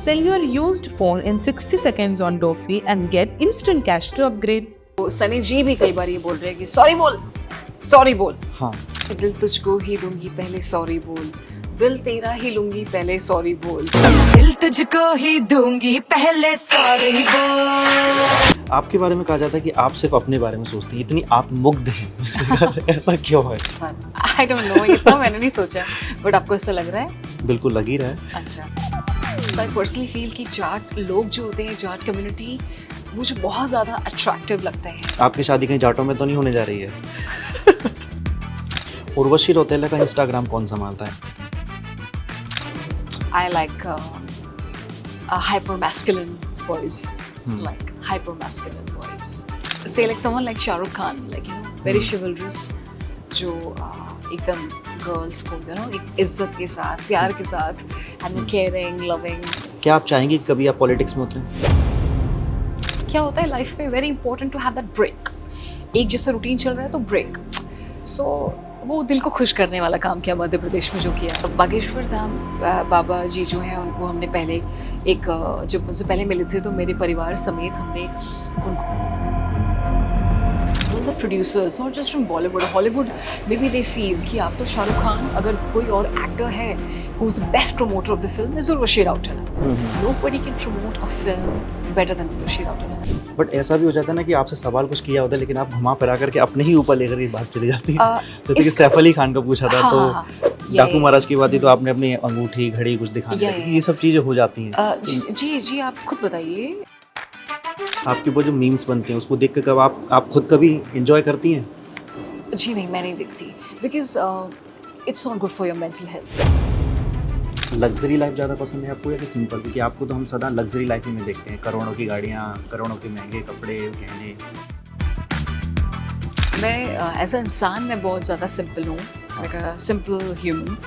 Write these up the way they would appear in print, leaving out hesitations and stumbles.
Sell your used phone in 60 seconds on Dofi and get instant cash to upgrade. तो सनी जी भी कई बार ये बोल रहे हैं कि सॉरी बोल, सॉरी बोल। हाँ, दिल तुझको ही दूंगी पहले सॉरी बोल, दिल तेरा ही लूंगी पहले सॉरी बोल। दिल तुझको ही दूंगी पहले सॉरी बोल। आपके बारे में कहा जाता है कि आप सिर्फ अपने बारे में सोचती हैं, इतनी आप मुग्ध हैं। ऐसा क्यों है? आई डोंट नो, इतना मैंने नहीं सोचा, बट आपको ऐसा लग रहा है? बिल्कुल लग ही रहा है। अच्छा, आई पर्सनली फील कि जाट लोग जो होते हैं, जाट कम्युनिटी मुझे बहुत ज़्यादा अट्रैक्टिव लगते हैं। आपकी शादी कहीं जाटों में तो नहीं होने जा रही है? उर्वशी रौतेला का इंस्टाग्राम कौन संभालता है? I like hyper-masculine boys, like hyper-masculine boys. Say like someone like Shah Rukh Khan, like you know, very chivalrous, जो एकदम girls को you know एक इज्जत के साथ, प्यार के साथ, and caring, loving. क्या आप चाहेंगे कि कभी आप पॉलिटिक्स में उतरें? क्या होता है लाइफ में, very important to have that break. एक जैसा रूटीन चल रहा है तो ब्रेक। सो वो दिल को खुश करने वाला काम किया मध्य प्रदेश में जो किया। तो बागेश्वर धाम बाबा जी जो हैं उनको हमने पहले एक जब मुझसे पहले मिले थे तो मेरे परिवार समेत हमने उनको the producers not just from Bollywood, Hollywood, maybe they feel कि आप तो शाहरुख खान, अगर कोई और एक्टर है who's the best promoter of the film is Urvashi Rautela. Nobody can promote a film better than Urvashi Rautela. But ऐसा भी हो जाता है ना कि आपसे सवाल कुछ किया होता है लेकिन आप घुमा फिरा करके अपने ही ऊपर लेकर ये बात चली जाती है। जैसे कि सैफ अली खान का पूछा था तो डाकू महाराज की बात थी तो आपने अपनी अंगूठी घड़ी कुछ दिखाने लगी। ये सब चीजें हो जाती हैं। जी आप खुद बताइए। आपके वो जो मीम्स बनते हैं उसको देख कर कब आप खुद कभी एंजॉय करती हैं? जी नहीं, मैं नहीं देखती, because it's not good for your mental health. Luxury life ज़्यादा पसंद है आपको या कि सिंपल? क्योंकि आपको तो हम सदा लग्जरी लाइफ ही में देखते हैं, करोड़ों की गाड़ियाँ, करोड़ों के महंगे कपड़े, गहने। मैं एज अ इंसान मैं बहुत ज़्यादा सिंपल हूँ, लाइक अ सिंपल ह्यूमन।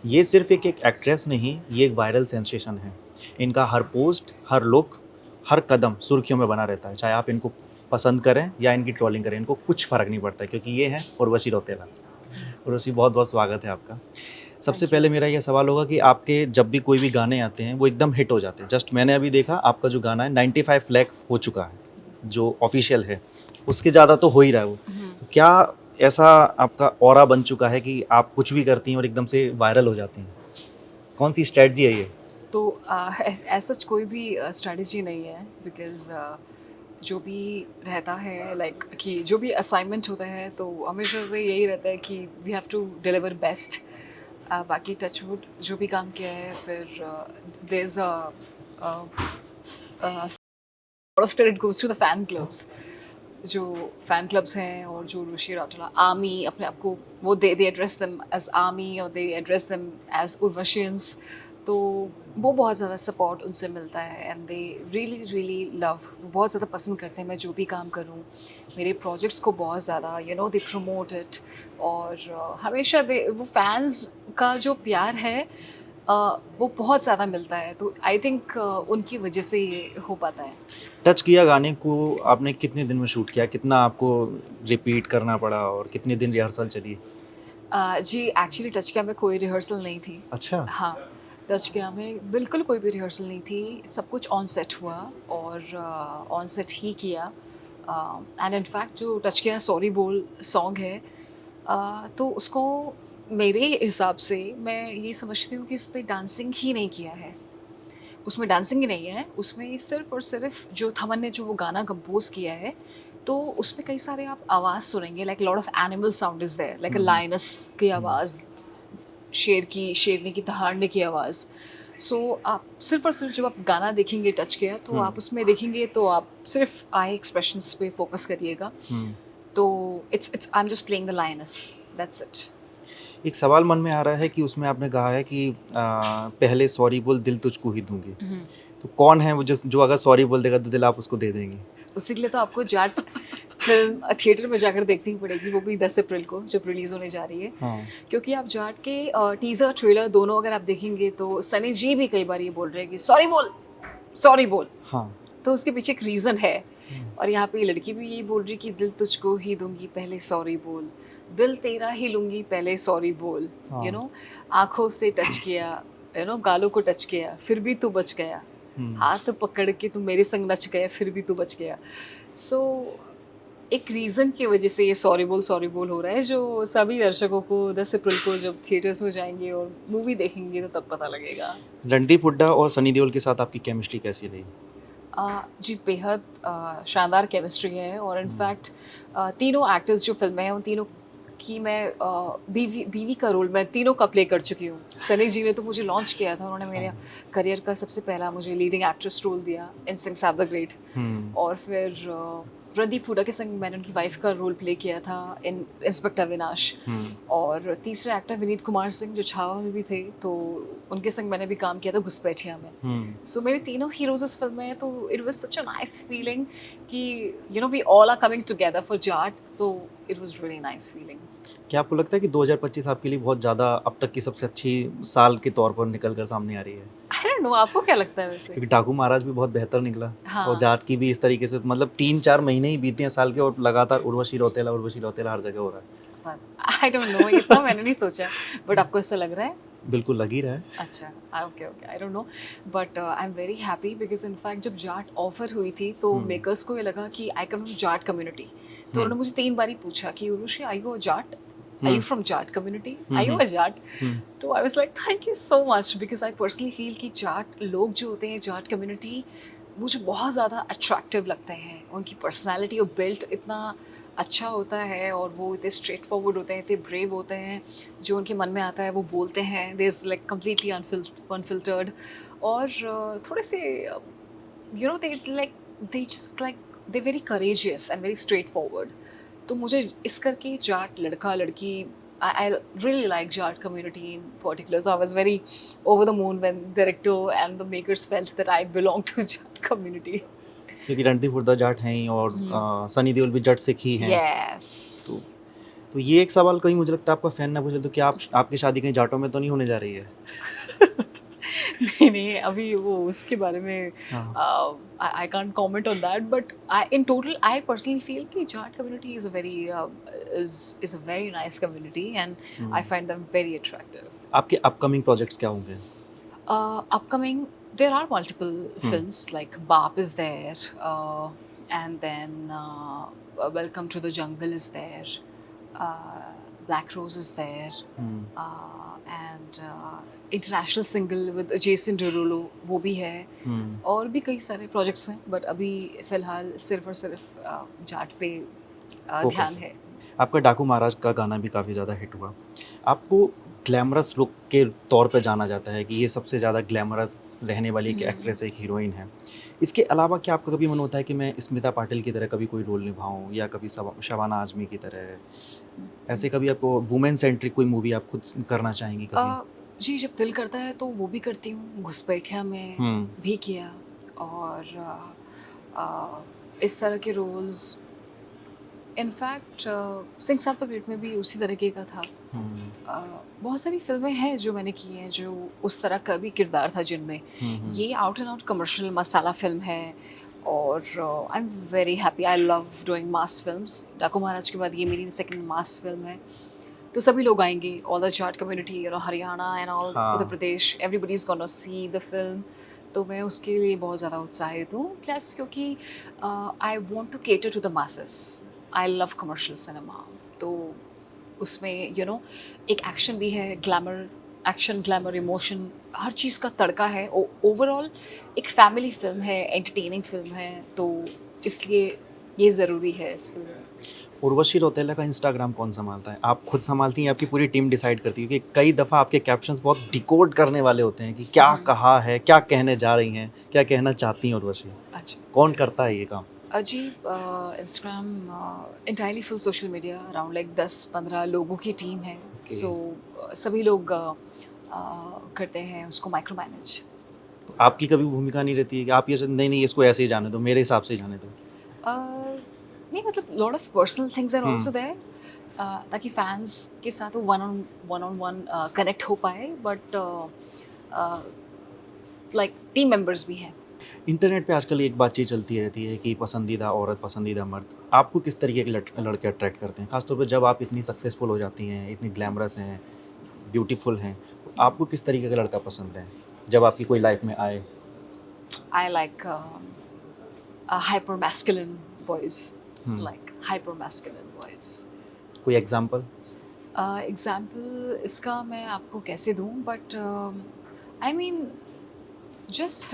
ये सिर्फ एक एक्ट्रेस नहीं, ये एक वायरल सेंसेशन है। इनका हर पोस्ट, हर लुक, हर कदम सुर्खियों में बना रहता है। चाहे आप इनको पसंद करें या इनकी ट्रोलिंग करें, इनको कुछ फ़र्क नहीं पड़ता है क्योंकि ये है उर्वशी रौतेला। उर्वशी, बहुत बहुत स्वागत है आपका। सबसे पहले मेरा यह सवाल होगा कि आपके जब भी कोई भी गाने आते हैं वो एकदम हिट हो जाते हैं। जस्ट मैंने अभी देखा आपका जो गाना है 95 लाख हो चुका है, जो ऑफिशियल है, उसके ज़्यादा तो हो ही रहा है वो। तो क्या ऐसा आपका ऑरा बन चुका है कि आप कुछ भी करती हैं और एकदम से वायरल हो जाती हैं? कौन सी स्ट्रेटजी है ये? तो ऐसा कोई भी स्ट्रेटजी नहीं है, बिकॉज जो भी रहता है लाइक कि जो भी असाइनमेंट होता है तो हमेशा से यही रहता है कि we have to deliver best. बाकी टचवुड जो भी काम किया है, फिर there is of credit goes to the fan clubs, जो फैन क्लब्स हैं और जो उर्वशी रौतेला आर्मी अपने आप को वो दे एड्रेस देम एज आर्मी और दे एड्रेस देम एज उर्वशियंस। तो वो बहुत ज़्यादा सपोर्ट उनसे मिलता है and they really really love, बहुत ज़्यादा पसंद करते हैं मैं जो भी काम करूँ, मेरे प्रोजेक्ट्स को बहुत ज़्यादा you know they promote it. और हमेशा वो फैंस का जो प्यार है वो बहुत ज़्यादा मिलता है, तो आई थिंक उनकी वजह से ये हो पाता है। टच किया गाने को आपने कितने दिन में शूट किया? कितना आपको रिपीट करना पड़ा और कितने दिन रिहर्सल चली? जी एक्चुअली टच किया में कोई रिहर्सल नहीं थी। अच्छा। हाँ, टच किया में बिल्कुल कोई भी रिहर्सल नहीं थी, सब कुछ ऑन सेट हुआ और ऑन सेट ही किया। एंड इनफैक्ट जो टच किया सॉरी बोल सॉन्ग है, तो उसको मेरे हिसाब से मैं ये समझती हूँ कि उस पर डांसिंग ही नहीं किया है, उसमें डांसिंग ही नहीं है, उसमें सिर्फ और सिर्फ जो थमन ने जो वो गाना कंपोज किया है तो उसमें कई सारे आप आवाज़ सुनेंगे, like lot of animal sound is there, like a lioness की आवाज़, शेरनी की दहाड़ने की आवाज़। सो आप सिर्फ और सिर्फ जब आप गाना देखेंगे टच किया तो आप उसमें देखेंगे तो आप सिर्फ आई एक्सप्रेशंस पे फोकस करिएगा। तो it's I am just playing the lioness, that's it. एक सवाल मन में आ रहा है कि उसमें आपने कहा है कि पहले सॉरी बोल दिल तुझको ही दूंगी, तो कौन है वो जो अगर सॉरी बोल देगा तो दिल आप उसको दे देंगे? उसी के लिए तो आपको जाट फिल्म थिएटर में जाकर देखनी पड़ेगी, वो भी 10 अप्रैल को जब रिलीज़ होने जा रही है। हाँ। क्योंकि आप जाट के टीज़र ट्रेलर दोनों अगर आप देखेंगे तो सनी जी भी कई बार ये बोल रहे हैं कि सॉरी बोल, सॉरी बोल। हाँ। तो उसके पीछे एक रीज़न है। और यहाँ पे ये लड़की भी यही बोल रही कि दिल तुझको ही दूंगी पहले सॉरी बोल, दिल तेरा ही लूंगी पहले सॉरी बोल, हाँ। यू नो, आंखों से टच किया, यू नो, गालों को टच किया, फिर भी तू बच गया, हाथ पकड़ के तू मेरे संग नच गया, फिर भी तू बच गया। सो एक रीज़न की वजह से ये सॉरी बोल हो रहा है, जो सभी दर्शकों को 10 अप्रैल को जब थिएटर्स में जाएंगे और मूवी देखेंगे तो तब पता लगेगा। रणदीप हुड्डा और सनी देओल के साथ आपकी केमिस्ट्री कैसी रही? जी बेहद शानदार केमिस्ट्री है, और इनफैक्ट तीनों एक्टर्स जो फिल्म में हैं उन तीनों की मैं बीवी का रोल मैं तीनों का प्ले कर चुकी हूँ। सनी जी ने तो मुझे लॉन्च किया था, उन्होंने मेरे करियर का सबसे पहला मुझे लीडिंग एक्ट्रेस रोल दिया इन सिंह साहब द ग्रेट, और फिर रणदीप हुड्डा के संग मैंने उनकी वाइफ का रोल प्ले किया था इन इंस्पेक्टर अविनाश, और तीसरे एक्टर विनीत कुमार सिंह जो छावा में भी थे, तो उनके संग मैंने भी काम किया था घुसपैठिया में। सो मेरे तीनों हीरोज इस फिल्म में हैं, तो it was such a nice feeling कि you know we all are coming together for Jat, तो it was really nice feeling. क्या आपको लगता है कि 2025 आपके लिए बहुत ज़्यादा अब तक की सबसे अच्छी साल के तौर पर निकल कर सामने आ रही है? आई डोंट नो, आपको क्या लगता है वैसे? क्योंकि डाकू महाराज भी बहुत बेहतर निकला, हाँ। और जाट की भी इस तरीके से, मतलब 3-4 महीने ही बीते हैं साल के और लगातार उर्वशी रौतेला हर जगह हो रहा है। आई डोंट नो, इतना मैंने नहीं सोचा, बट आपको ऐसा लग रहा है? बिल्कुल लग ही रहा है। अच्छा, okay okay, I don't know, but I am very happy because in fact जब जाट ऑफर हुई थी तो मेकर्स को ये लगा कि I come from Jat community, तो उन्होंने मुझे 3 बार ही पूछा कि Urvashi I you a Jat, are you from Jat community, are you a Jat? तो I was like thank you so much, because I personally feel कि जाट लोग जो होते हैं, जाट कम्युनिटी मुझे बहुत ज़्यादा अट्रैक्टिव लगते हैं। उनकी पर्सनैलिटी और बिल्ट इतना अच्छा होता है, और वो इतने स्ट्रेट फॉरवर्ड होते हैं, इतने ब्रेव होते हैं, जो उनके मन में आता है वो बोलते हैं, दे इज़ लाइक कम्प्लीटली अनफिल्टर्ड, और थोड़े से you know they just like they very courageous and very straight forward. तो मुझे इस करके जाट लड़का लड़की, I really like Jat community in particular. So I was very over the moon when director and the makers felt that I belong to Jat community. क्योंकि रणदीप हुड्डा जाट हैं ही, और सनी देओल भी जट सिख ही हैं। Yes. तो ये एक सवाल कहीं मुझे लगता है आपका फैन ना पूछे तो, क्या आपकी शादी कहीं जाटों में तो नहीं होने जा रही है? नहीं, अभी वो उसके बारे में I can't comment on that, but in total I personally feel कि Jat community is a very nice community, and I find them very attractive. आपके अपकमिंग प्रोजेक्ट्स क्या होंगे? Upcoming, there are multiple films like Baap is there, and then Welcome to the Jungle is there, Black Rose is there, and international single with Jason Derulo वो भी है, और भी कई सारे प्रोजेक्ट्स हैं, बट अभी फ़िलहाल सिर्फ और सिर्फ जाट पे ध्यान है। आपका डाकू महाराज का गाना भी काफ़ी ज़्यादा हिट हुआ। आपको ग्लैमरस लुक के तौर पे जाना जाता है कि ये सबसे ज़्यादा ग्लैमरस रहने वाली एक एक्ट्रेस, एक हीरोइन है। इसके अलावा क्या आपका कभी मन होता है कि मैं स्मिता पाटिल की तरह कभी कोई रोल निभाऊं, या कभी शबाना आजमी की तरह? ऐसे कभी आपको वुमेन सेंट्रिक कोई मूवी आप खुद करना चाहेंगी कभी? जी, जब दिल करता है तो वो भी करती हूँ। घुसपैठिया में भी किया, और इस तरह के रोल्स इनफैक्ट सिंह साहब द ग्रेट में भी उसी तरीके का था। बहुत सारी फिल्में हैं जो मैंने की हैं जो उस तरह का भी किरदार था जिनमें। ये out and out commercial masala film है, और I am very happy, I love doing mass films. डाकू महाराज के बाद ये मेरी सेकंड मास फिल्म है, तो सभी लोग आएंगे, all the Jat community, you know, Haryana and all Uttar Pradesh, everybody is gonna see the film. तो मैं उसके लिए बहुत ज़्यादा उत्साहित हूँ, प्लस क्योंकि I want to cater to the masses. I love commercial cinema, तो उसमें यू नो एक एक्शन भी है, एक्शन ग्लैमर इमोशन हर चीज़ का तड़का है। ओवरऑल एक फैमिली फिल्म है, एंटरटेनिंग फिल्म है, तो इसलिए ये ज़रूरी है इस फिल्म में। उर्वशी रौतेला का इंस्टाग्राम कौन संभालता है? आप खुद संभालती हैं, आपकी पूरी टीम डिसाइड करती है? क्योंकि कई दफ़ा आपके कैप्शंस बहुत डिकोड करने वाले होते हैं कि क्या कहा है, क्या कहने जा रही हैं, क्या कहना चाहती हैं उर्वशी। अच्छा, कौन करता है ये काम? जी, Instagram entirely full social media, around like 10-15 लोगों की टीम है। सो सभी लोग करते हैं उसको माइक्रो मैनेज। तो आपकी कभी भूमिका नहीं रहती है कि आप ये नहीं इसको ऐसे ही जाने दो, मेरे हिसाब से ही जाने दो? नहीं, मतलब lot of personal things are also there, ताकि फैंस के साथ वो वन ऑन वन कनेक्ट हो पाए, बट लाइक टीम मेंबर्स भी हैं, इंटरनेट पे आजकल एक बातचीत चलती रहती है कि पसंदीदा औरत, पसंदीदा मर्द। आपको किस तरीके के लड़के अट्रैक्ट करते हैं? ख़ासतौर पे जब आप इतनी सक्सेसफुल हो जाती हैं, इतनी ग्लैमरस हैं, ब्यूटीफुल हैं, तो आपको किस तरीके का लड़का पसंद है, जब आपकी कोई लाइफ में आए? I like hyper masculine boys. Hmm. Like hyper masculine boys. कोई एग्ज़ाम्पल? एग्जाम्पल इसका मैं आपको कैसे दूँ, but I mean just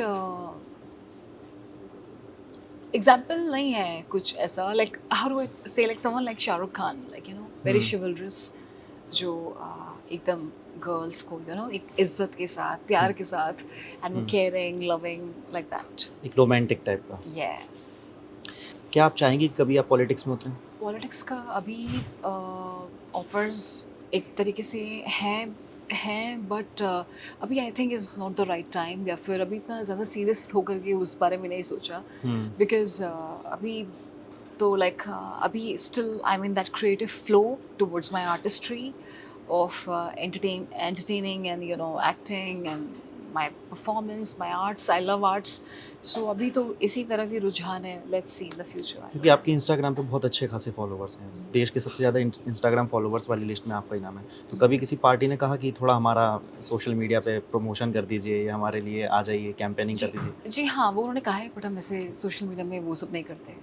example नहीं है कुछ ऐसा, like how do I say, like someone like Shahrukh Khan, like you know very chivalrous, जो एकदम गर्ल्स को यू नो एक इज्जत के साथ, प्यार के साथ, एंड वो केयरिंग, लविंग, लाइक दैट. एक रोमांटिक टाइप का। यस. क्या आप चाहेंगी कि कभी आप पॉलिटिक्स में उतरें? पॉलिटिक्स का अभी ऑफर्स एक तरीके से हैं बट अभी I think is not the right time, या फिर अभी इतना ज़्यादा सीरियस होकर के उस बारे में नहीं सोचा, बिकॉज अभी तो लाइक अभी still I mean that creative flow towards my artistry of entertaining and you know acting and my performance, my arts. I love arts. So अभी तो इसी तरफ ही रुझान है. Let's see in the future. क्योंकि आपके इंस्टाग्राम पे बहुत अच्छे खासे फॉलोवर्स हैं, देश के सबसे ज़्यादा इंस्टाग्राम फॉलोवर्स वाली लिस्ट में आपका ही नाम है। तो कभी किसी पार्टी ने कहा कि थोड़ा हमारा सोशल मीडिया पे प्रमोशन कर दीजिए या हमारे लिए आ जाइए, कैंपेनिंग कर दीजिए? जी हाँ, वो उन्होंने कहा है, बट हम ऐसे सोशल मीडिया में वो सब नहीं करते.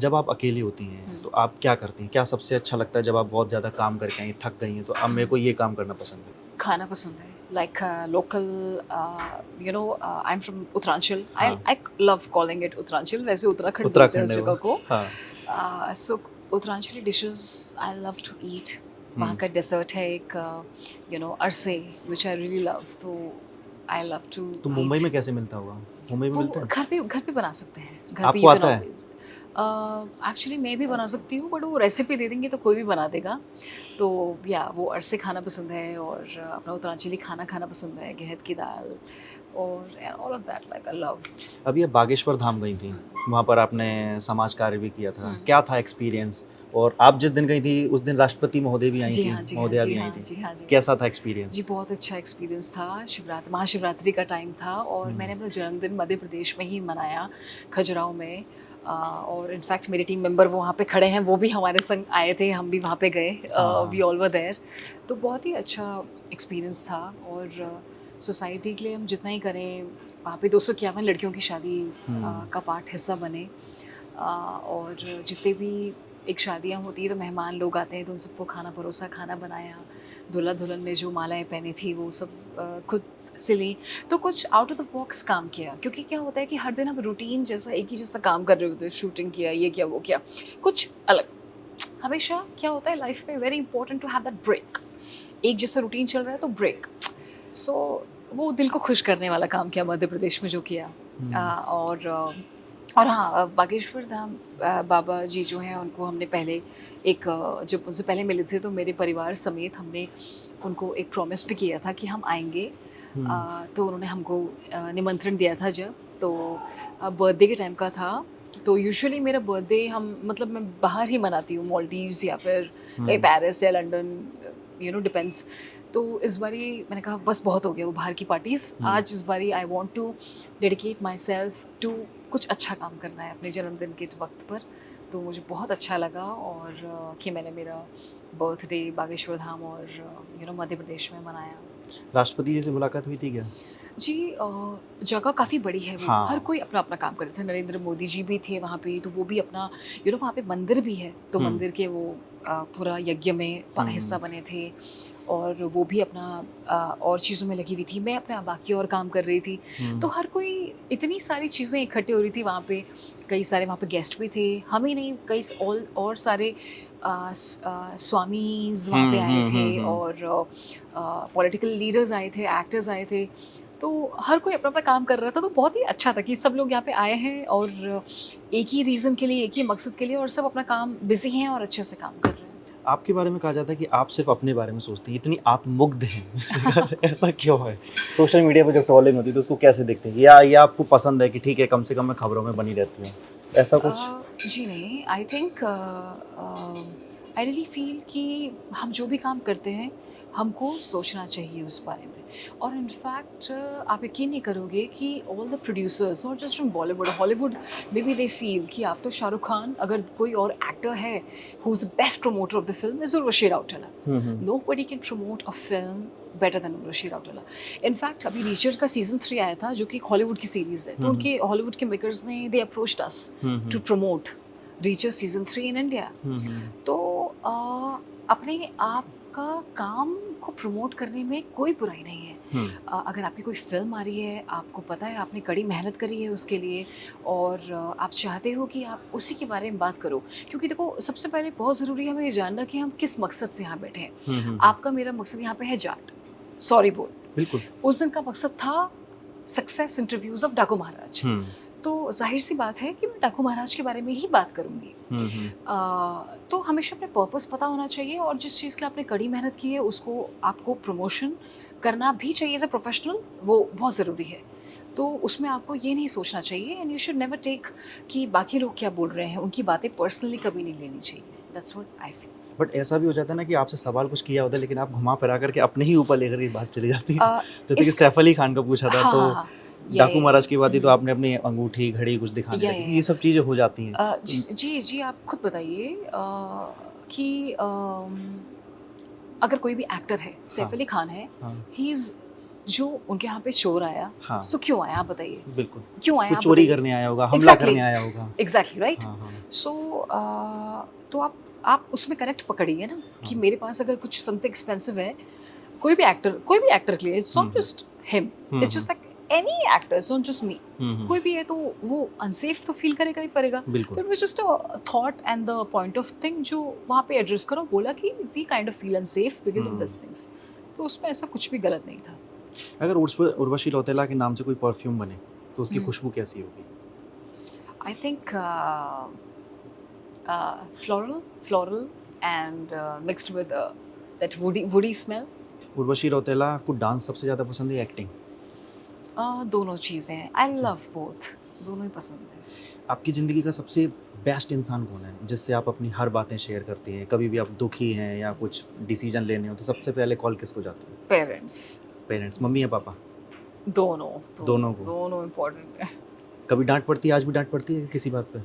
जब आप अकेली होती हैं तो आप क्या करती हैं? क्या सबसे अच्छा लगता है जब आप बहुत ज़्यादा काम करके आई, थक गई हैं, तो अब मेरे को ये काम करना पसंद है? खाना पसंद है. Like local, you know, I'm from Uttaranchal. I love calling it Uttaranchal. वैसे उत्तराखंड बोलते हैं उस जगह को. So Uttaranchali dishes I love to eat. वहाँ का डेजर्ट है एक, you know, अरसे, which I really love. तो I love to. तो मुंबई में कैसे मिलता होगा? मुंबई में मिलता है? घर पे बना सकते हैं. घर पे आपको आता है? एक्चुअली मैं भी बना सकती हूँ, बट वो रेसिपी दे देंगे तो कोई भी बना देगा. तो या वो अरसे खाना पसंद है, और अपना उत्तरांचली खाना खाना पसंद है, गहत की दाल और all of that, like I love. अभी आप बागेश्वर धाम गई थी, वहाँ पर आपने समाज कार्य भी किया था। क्या था एक्सपीरियंस? और आप जिस दिन गई थी उस दिन राष्ट्रपति महोदय भी आई थी, महोदया भी आई थी। कैसा था एक्सपीरियंस? जी बहुत अच्छा एक्सपीरियंस था. महाशिवरात्रि का टाइम था, और मैंने अपना जन्मदिन मध्य प्रदेश में ही मनाया, खजुराहो में. और इनफैक्ट मेरे टीम मेंबर वहाँ पे खड़े हैं, वो भी हमारे संग आए थे, हम भी वहाँ पे गए. We all were there. तो बहुत ही अच्छा एक्सपीरियंस था. और सोसाइटी के लिए हम जितना ही करें, वहाँ पे 251 लड़कियों की शादी का पार्ट हिस्सा बने. और जितने भी एक शादियाँ होती है तो मेहमान लोग आते हैं, तो उन सबको खाना परोसा, खाना बनाया. दूल्हा दुल्हन ने जो मालाएं पहनी थी वो सब खुद सिली. तो कुछ आउट ऑफ द बॉक्स काम किया, क्योंकि क्या होता है कि हर दिन हम रूटीन जैसा एक ही जैसा काम कर रहे होते हैं, शूटिंग किया, ये किया, वो किया. कुछ अलग. हमेशा क्या होता है लाइफ में, very important to have that break. एक जैसा रूटीन चल रहा है तो ब्रेक. सो वो दिल को खुश करने वाला काम किया मध्य प्रदेश में जो किया. और हाँ, बागेश्वर धाम बाबा जी जो हैं, उनको हमने पहले एक, जब उनसे पहले मिले थे तो मेरे परिवार समेत हमने उनको एक प्रॉमिस भी किया था कि हम आएंगे. तो उन्होंने हमको निमंत्रण दिया था जब, तो बर्थडे के टाइम का था. तो यूजुअली मेरा बर्थडे मतलब मैं बाहर ही मनाती हूँ, मॉलडीव्स या फिर कहीं पेरिस या लंदन, यू नो, डिपेंड्स. तो इस बारी मैंने कहा बस बहुत हो गया वो बाहर की पार्टीज़. आज इस बारी I want to dedicate myself to कुछ अच्छा काम करना है अपने जन्मदिन के वक्त पर. तो मुझे बहुत अच्छा लगा, और कि मैंने मेरा बर्थडे बागेश्वर धाम और यू नो मध्य प्रदेश में मनाया. राष्ट्रपति जी से मुलाकात हुई थी क्या? जी, जगह काफ़ी बड़ी है वो. हाँ. हर कोई अपना अपना काम कर रहे थे. नरेंद्र मोदी जी भी थे वहाँ पे, तो वो भी अपना, यू नो, वहाँ पे मंदिर भी है, तो मंदिर के वो पूरा यज्ञ में हिस्सा बने थे, और वो भी अपना और चीज़ों में लगी हुई थी. मैं अपना बाकी और काम कर रही थी. तो हर कोई, इतनी सारी चीज़ें इकट्ठे हो रही थी वहाँ पे. कई सारे वहाँ पे गेस्ट भी थे, हम ही नहीं, कई और सारे स्वामीज वहाँ पे आए थे, और पॉलिटिकल लीडर्स आए थे, एक्टर्स आए थे. तो हर कोई अपना अपना काम कर रहा था. तो बहुत ही अच्छा था कि सब लोग यहाँ पे आए हैं, और एक ही रीज़न के लिए, एक ही मकसद के लिए, और सब अपना काम बिजी हैं और अच्छे से काम कर रहे हैं. आपके बारे में कहा जाता है कि आप सिर्फ अपने बारे में सोचते हैं, इतनी आप मुग्ध हैं। ऐसा क्यों है? सोशल मीडिया पर जब ट्रोलिंग होती है तो उसको कैसे देखते हैं? या ये आपको पसंद है कि ठीक है, कम से कम मैं खबरों में बनी रहती हूँ, ऐसा कुछ? जी नहीं, I think I really feel कि हम जो भी काम करते हैं हमको सोचना चाहिए उस बारे में। और इनफैक्ट आप यकीन नहीं करोगे कि all the producers not just from Bollywood, Hollywood may be they feel कि आफ्टर शाहरुख खान अगर कोई और एक्टर है who is the best promoter of the film is Urvashi Rautela. Nobody can promote a film better than Urvashi Rautela. In fact अभी रीचर का season 3 आया था जो कि हॉलीवुड की सीरीज़ है, तो उनके हॉलीवुड के मेकर्स ने they approached us to promote Reacher season 3 in India. तो अपने आप का काम को प्रमोट करने में कोई बुराई नहीं है। अगर आपकी कोई फिल्म आ रही है, आपको पता है आपने कड़ी मेहनत करी है उसके लिए और आप चाहते हो कि आप उसी के बारे में बात करो, क्योंकि देखो सबसे पहले बहुत ज़रूरी है हमें ये जानना कि हम किस मकसद से यहाँ बैठे हैं। आपका मेरा मकसद यहाँ पे है जाट, सॉरी बोल। बिल्कुल। उस दिन का मकसद था सक्सेस इंटरव्यूज ऑफ डाकू महाराज। तो जाहिर सी बात है कि मैं डाकू महाराज के बारे में ही बात करूंगी। तो हमेशा अपने पर्पस पता होना चाहिए और जिस चीज़ के लिए आपने कड़ी मेहनत की है उसको आपको प्रमोशन करना भी चाहिए एज ए प्रोफेशनल, वो बहुत ज़रूरी है। तो उसमें आपको ये नहीं सोचना चाहिए and you should never take कि बाकी लोग क्या बोल रहे हैं, उनकी बातें पर्सनली कभी नहीं लेनी चाहिए। That's what I feel. But ऐसा भी हो जाता है ना कि आपसे सवाल कुछ किया होता है लेकिन आप घुमा फिरा करके अपने ही ऊपर लेकर के बात चली जाती है। जैसे कि सैफ अली खान का पूछा था, तो डाकू महाराज की बात ही तो आपने अपनी अंगूठी घड़ी कुछ दिखाने लगी, ये सब चीज़ें हो जाती हैं। जी आप खुद बताइए कि अगर कोई भी एक्टर है, सैफ अली खान है, ही इज जो उनके यहाँ पे चोर आया, सो क्यों आया आप बताइए? बिल्कुल, क्यों आया? कुछ चोरी करने आया होगा, हमला करने आया होगा। Exactly right. सो तो आप उसमें करेक्ट पकड़िए ना कि मेरे पास अगर कुछ समथिंग एक्सपेंसिव है, कोई भी एक्टर के लिए, it's not just him, it's just like any actor, it's not just me. कोई भी है तो वो अनसेफ तो फील करेगा ही करेगा। तो it was just a thought and the point of thing जो वहाँ पे एड्रेस करो, बोला कि we kind of feel unsafe because of this things. तो उसमें ऐसा कुछ भी गलत नहीं था। अगर उर्वशी रौतेला के नाम से कोई परफ्यूम बने तो उसकी खुशबू कैसी होगी? I think floral and mixed with that woody smell. Urvashi Rautela को डांस सबसे ज़्यादा पसंद है, एक्टिंग? दोनों चीज़ें, आई लव बोथ, दोनों ही पसंद है। आपकी ज़िंदगी का सबसे बेस्ट इंसान कौन है जिससे आप अपनी हर बातें शेयर करती हैं? कभी भी आप दुखी हैं या कुछ डिसीजन लेने हो तो सबसे पहले कॉल किसको जाती है? पेरेंट्स, मम्मी या पापा? दोनों इम्पोर्टेंट है। कभी डांट पड़ती है, आज भी डांट पड़ती है किसी बात पे?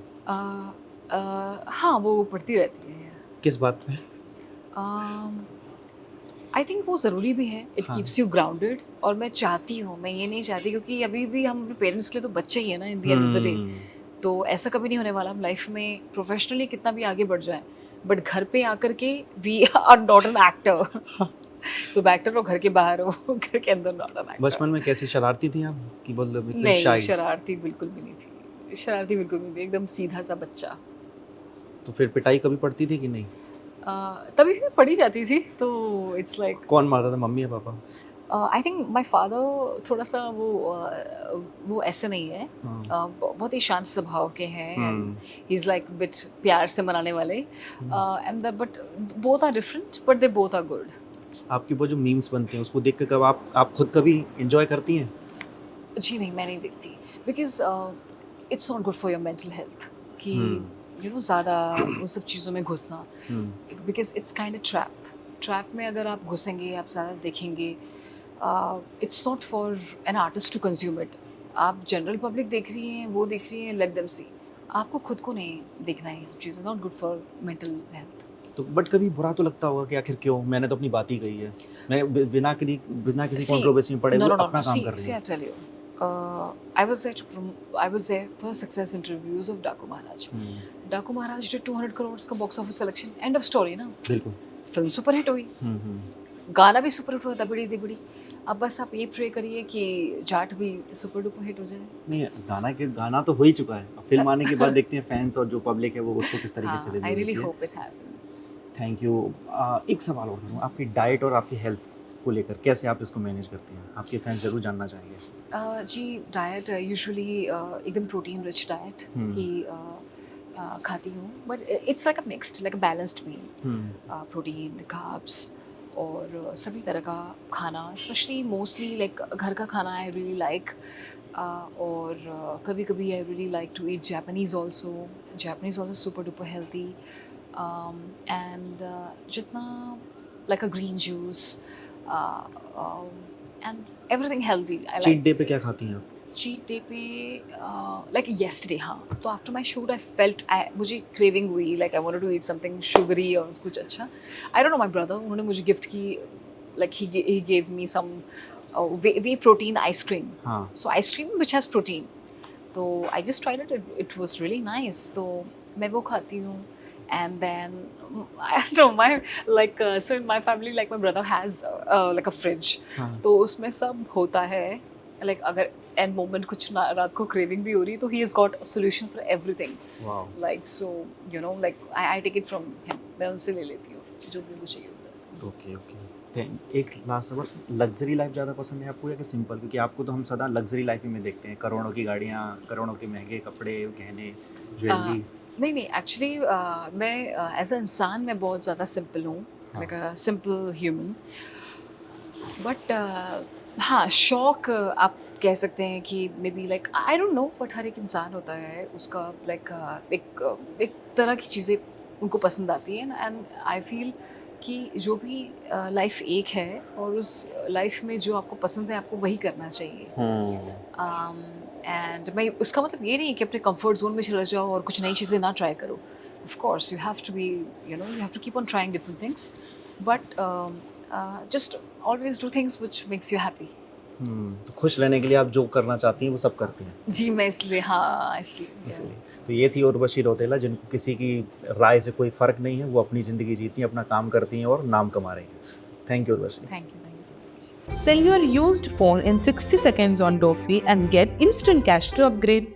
हाँ, वो पड़ती रहती है। किस बात पे? आई थिंक वो ज़रूरी भी है, इट कीप्स यू ग्राउंडेड। और मैं चाहती हूँ, मैं ये नहीं चाहती, क्योंकि अभी भी हम अपने पेरेंट्स के लिए तो बच्चे ही है ना in the end of the day. तो ऐसा कभी नहीं होने वाला हम लाइफ में प्रोफेशनली कितना भी आगे बढ़ जाए, बट घर पे आकर के we are not an actor. तो एक्टर हो घर के बाहर हो, घर के अंदर नॉट एन एक्टर। बचपन में कैसी शरारती थी आप कि मतलब इतनी नहीं, शाई? शरारती बिल्कुल भी नहीं थी, शरारती बिल्कुल नहीं थी, एकदम सीधा सा बच्चा। तो फिर पिटाई कभी पड़ती थी कि नहीं? तभी भी पढ़ी जाती थी, तो इट्स लाइक कौन मारता था, मम्मी या पापा? आई थिंक माई फादर थोड़ा सा वो ऐसे नहीं है, बहुत ही शांत स्वभाव के हैं, ही इज़ लाइक बिट प्यार से मनाने वाले, and but both are different but they both are good. आपकी वो जो मीम्स बनते हैं उसको देख कर कब आप खुद कभी एंजॉय करती हैं? जी नहीं, मैं नहीं देखती, because it's not good for your mental health कि यू नो ज़्यादा उन सब चीज़ों में घुसना, because it's kind of trap में अगर आप घुसेंगे, आप ज़्यादा देखेंगे, it's not for an artist to consume it. आप जनरल पब्लिक देख रही हैं, वो देख रही हैं, लेट देम सी। आपको खुद को नहीं देखना है ये सब चीज़ें, not good for mental health. तो बट कभी बुरा तो लगता होगा कि आखिर क्यों, मैंने तो अपनी बात ही कही है, मैं बिना किसी कंट्रोवर्सी में पड़े हुए अपना काम कर रही हूँ। I tell you, I was there for success interviews of Daku Maharaj. Daku Maharaj did 200 crores का box office collection, end of story ना। बिल्कुल। फिल्म सुपर हिट हुई, गाना भी सुपर हिट हुआ, दबड़ी दिबड़ी। अब बस आप ये प्रे करिए कि जाट भी सुपर डुपर हिट हो जाए। नहीं, गाना तो हो ही चुका है, फिल्म आने के बाद देखते हैं फैंस और जो पब्लिक है वो उसको किस तरीके से लेती है। I really hope it happens. Thank you. एक सवाल और करूँ, आपकी डाइट और आपकी हेल्थ को लेकर कैसे आप इसको मैनेज करती हैं? आपके फैंस जरूर जानना चाहेंगे। जी डाइट यूजुअली एकदम प्रोटीन रिच डाइट ही खाती हूँ, but it's like a mixed, like a balanced meal, protein, carbs और सभी तरह का खाना, स्पेशली मोस्टली लाइक घर का खाना आई रियली लाइक। और कभी कभी I really like to eat Japanese also super duper healthy. And जितना like a green juice, and everything healthy. I cheat like day पे क्या खाती हैं आप? cheat day पे like yesterday, हाँ, तो after my shoot I felt मुझे craving हुई, like I wanted to eat something sugary और कुछ अच्छा. I don't know, my brother, उन्होंने मुझे gift की, like he gave me some whey protein ice cream. हाँ. So ice cream which has protein. तो I just tried it. It was really nice. तो मैं वो खाती हूँ. And then I don't know, my like so in my family, like my brother has like a fridge. हाँ. तो उसमें सब होता है. Like अगर end moment कुछ ना रात को craving भी हो रही, तो he has got a solution for everything. Wow. Like so, you know, like I take it from him. मैं उनसे ले लेती हूँ जो भी मुझे चाहिए होता है. Okay okay. एक लास्ट सवाल, लग्जरी लाइफ ज़्यादा पसंद है आपको या कि सिंपल? क्योंकि आपको तो हम सदा लग्जरी लाइफ ही में देखते हैं, करोड़ों की गाड़ियाँ, करोड़ों के महंगे कपड़े, गहने, ज्वेलरी. नहीं नहीं, एक्चुअली मैं एज अ इंसान मैं बहुत ज़्यादा सिंपल हूँ, like a simple human. But हाँ, शौक आप कह सकते हैं कि may be like I don't know, but हर एक इंसान होता है उसका लाइक एक तरह की चीज़ें उनको पसंद आती हैं. एंड आई फील कि जो भी लाइफ एक है और उस लाइफ में जो आपको पसंद है आपको वही करना चाहिए. एंड मैं उसका मतलब ये नहीं है कि अपने कंफर्ट जोन में चले जाओ और कुछ नई चीज़ें ना ट्राई करो. Of course you have to be, you know, you have to keep on trying different things, but just always do things which makes you happy. तो खुश रहने के लिए आप जो करना चाहती हैं वो सब करती हैं. जी मैं इसलिए, हाँ इसलिए. इसलिए तो ये थी उर्वशी रौतेला, जिनको किसी की राय से कोई फ़र्क नहीं है, वो अपनी ज़िंदगी जीती हैं, अपना काम करती हैं और नाम कमा रही हैं. Thank you Urvashi. Thank you so much. Sell your used phone in 60 seconds on Dofi and get instant cash to upgrade.